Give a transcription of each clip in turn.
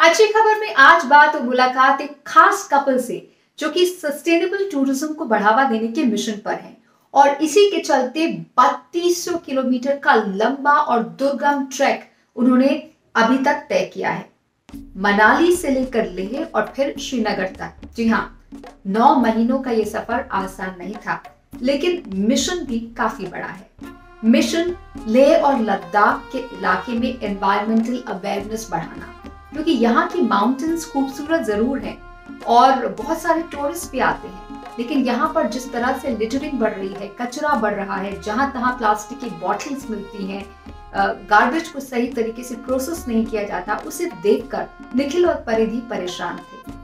अच्छी खबर में आज बात और मुलाकात एक खास कपल से जो कि सस्टेनेबल टूरिज्म को बढ़ावा देने के मिशन पर है और इसी के चलते 3200 किलोमीटर का लंबा और दुर्गम ट्रैक उन्होंने अभी तक तय किया है। मनाली से लेकर लेह और फिर श्रीनगर तक। जी हाँ, 9 महीनों का ये सफर आसान नहीं था, लेकिन मिशन भी काफी बड़ा है। मिशन लेह और लद्दाख के इलाके में एनवायरमेंटल अवेयरनेस बढ़ाना, क्योंकि यहाँ की माउंटेन्स खूबसूरत जरूर हैं और बहुत सारे टूरिस्ट भी आते हैं, लेकिन यहाँ पर जिस तरह से लिटरिंग बढ़ रही है, कचरा बढ़ रहा है, जहाँ तहाँ प्लास्टिक की बॉटल्स मिलती हैं, गार्बेज को सही तरीके से प्रोसेस नहीं किया जाता, उसे देखकर निखिल और परिधि परेशान थे।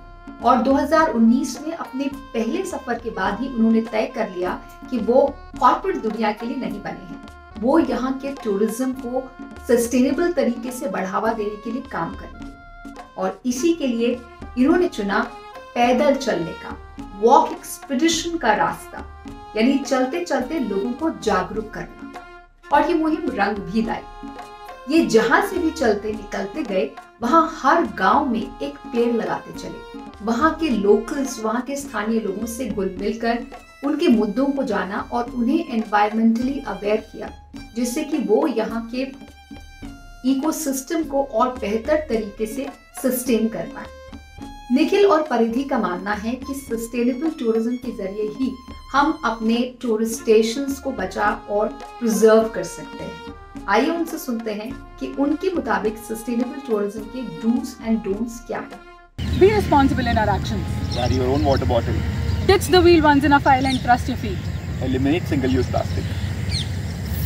और 2019 में अपने पहले सफर के बाद ही उन्होंने तय कर लिया कि वो कॉर्पोरेट दुनिया के लिए नहीं बने हैं, वो यहाँ के टूरिज्म को सस्टेनेबल तरीके से बढ़ावा देने के लिए काम करेंगे। और इसी के लिए इन्होंने चुना पैदल चलने का, वॉक एक्सपीडिशन का रास्ता, यानी चलते चलते लोगों को जागरूक करना। और ये मुहिम रंग भी लाई। ये जहां से भी चलते निकलते गए, वहां हर गांव में एक पेड़ लगाते चले। वहां के लोकल्स, वहां के स्थानीय लोगों से घुल मिलकर उनके मुद्दों को जाना और उन्हें एनवायरमेंटली अवेयर किया, जिससे कि वो यहाँ के इकोसिस्टम को और बेहतर तरीके से सस्टेन कर पाए। निखिल और परिधि का मानना है कि सस्टेनेबल टूरिज्म के जरिए ही हम अपने टूरिस्ट स्टेशंस को बचा और प्रिजर्व कर सकते हैं। आइए उनसे सुनते हैं कि उनके मुताबिक सस्टेनेबल टूरिज्म के डूज एंड डोंट्स क्या हैं। Be responsible in our actions. Carry your own water bottle. Ditch the wheel once in a while and trust your feet. Eliminate single-use plastic.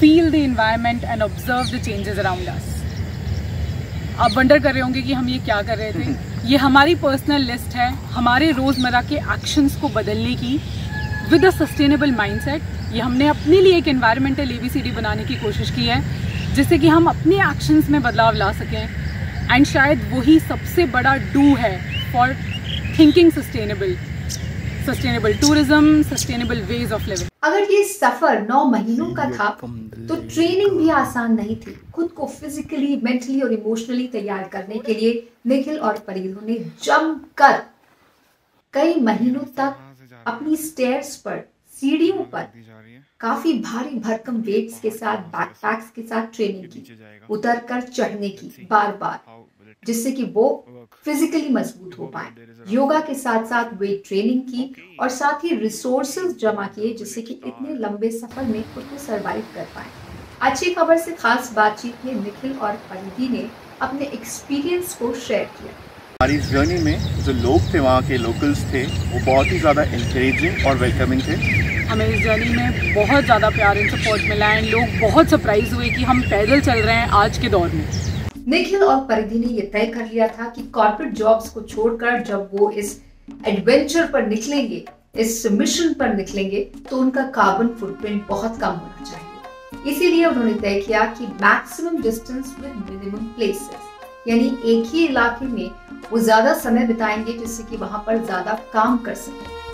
Feel the environment and observe the changes around us. आप wonder कर रहे होंगे कि हम ये क्या कर रहे थे। ये हमारी पर्सनल लिस्ट है हमारे रोजमर्रा के एक्शंस को बदलने की विद अ सस्टेनेबल माइंडसेट। ये हमने अपने लिए एक एनवायरमेंटल ABCD बनाने की कोशिश की है, जिससे कि हम अपने एक्शंस में बदलाव ला सकें। एंड शायद वही सबसे बड़ा डू है for thinking sustainable tourism, sustainable ways of living. अगर ये सफर 9 महीनों का था तो ट्रेनिंग भी आसान नहीं थी। खुद को फिजिकली, मेंटली और इमोशनली तैयार करने के लिए निखिल और परिधि ने जमकर कई महीनों तक अपनी स्टेयर्स पर, सीढ़ियों पर काफी भारी भरकम वेट्स के साथ, बैकपैक्स के साथ ट्रेनिंग की, उतर कर चढ़ने की बार बार, जिससे कि वो फिजिकली मजबूत हो पाए। योगा के साथ साथ वेट ट्रेनिंग की और साथ ही रिसोर्सेज जमा किए, जिससे कि इतने लंबे सफर में खुद को सरवाइव कर पाए। अच्छी खबर से खास बातचीत में निखिल और परिधि ने अपने एक्सपीरियंस को शेयर किया। हमारी इस जर्नी में जो लोग थे, वहाँ के लोकल्स थे, वो बहुत ही ज़्यादा एनकरेजिंग और वेलकमिंग थे। हमें इस जर्नी में बहुत ज़्यादा प्यार एंड सपोर्ट मिला है। लोग बहुत सरप्राइज हुए कि हम पैदल चल रहे हैं आज के दौर में। निखिल और परिधि ने यह तय कर लिया था कि कॉर्पोरेट जॉब्स को छोड़कर जब वो इस एडवेंचर पर निकलेंगे, इस मिशन पर निकलेंगे, तो उनका कार्बन फुटप्रिंट बहुत कम होना चाहिए। इसीलिए उन्होंने तय किया कि maximum distance with minimum places, यानी एक ही इलाके में वो ज्यादा समय बिताएंगे, जिससे कि वहां पर ज्यादा काम कर सकें।